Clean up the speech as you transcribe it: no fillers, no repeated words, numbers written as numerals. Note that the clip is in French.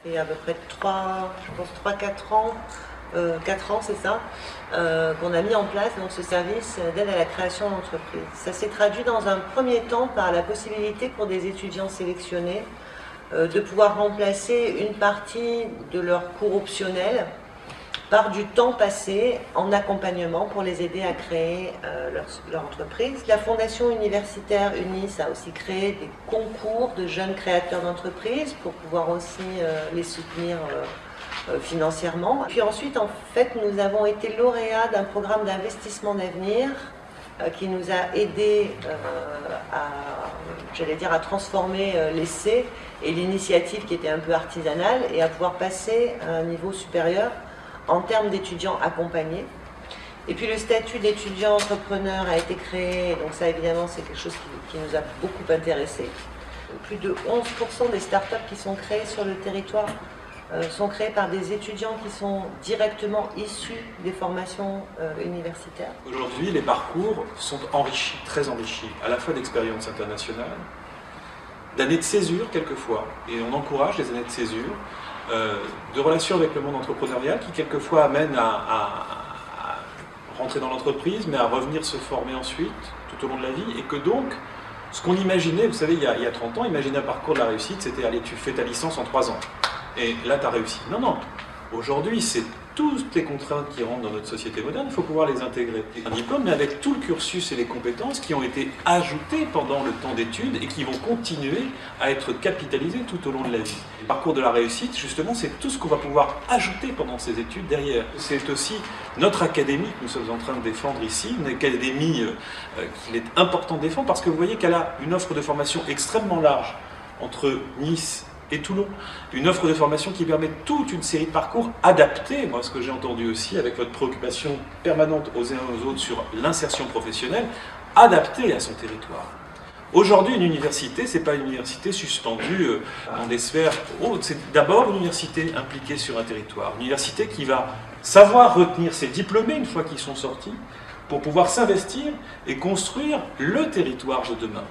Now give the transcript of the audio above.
Il y a à peu près 3-4 ans, 4 ans c'est ça, qu'on a mis en place donc, ce service d'aide à la création d'entreprise. Ça s'est traduit dans un premier temps par la possibilité pour des étudiants sélectionnés de pouvoir remplacer une partie de leur cours optionnel par du temps passé en accompagnement pour les aider à créer leur entreprise. La Fondation universitaire UNIS a aussi créé des concours de jeunes créateurs d'entreprises pour pouvoir aussi les soutenir financièrement. Puis ensuite, en fait, nous avons été lauréats d'un programme d'investissement d'avenir qui nous a aidés à transformer l'essai et l'initiative qui était un peu artisanale et à pouvoir passer à un niveau supérieur en termes d'étudiants accompagnés. Et puis le statut d'étudiant entrepreneur a été créé, donc ça évidemment c'est quelque chose qui nous a beaucoup intéressés. Plus de 11% des startups qui sont créées sur le territoire sont créées par des étudiants qui sont directement issus des formations universitaires. Aujourd'hui, les parcours sont enrichis, très enrichis, à la fois d'expériences internationales, d'années de césure quelquefois, et on encourage les années de césure, de relations avec le monde entrepreneurial qui quelquefois amènent à rentrer dans l'entreprise, mais à revenir se former ensuite, tout au long de la vie, et que donc, ce qu'on imaginait, vous savez, il y a 30 ans, imaginer un parcours de la réussite, c'était, allez, tu fais ta licence en 3 ans, et là, tu as réussi. Non, non. Aujourd'hui, c'est toutes les contraintes qui rentrent dans notre société moderne, il faut pouvoir les intégrer. Un diplôme, mais avec tout le cursus et les compétences qui ont été ajoutées pendant le temps d'études et qui vont continuer à être capitalisées tout au long de la vie. Le parcours de la réussite, justement, c'est tout ce qu'on va pouvoir ajouter pendant ces études derrière. C'est aussi notre académie que nous sommes en train de défendre ici, une académie qu'il est important de défendre parce que vous voyez qu'elle a une offre de formation extrêmement large entre Nice et Toulon. Une offre de formation qui permet toute une série de parcours adaptés, moi ce que j'ai entendu aussi avec votre préoccupation permanente aux uns et aux autres sur l'insertion professionnelle, adaptée à son territoire. Aujourd'hui, une université, ce n'est pas une université suspendue dans des sphères hautes, c'est d'abord une université impliquée sur un territoire, une université qui va savoir retenir ses diplômés une fois qu'ils sont sortis pour pouvoir s'investir et construire le territoire de demain.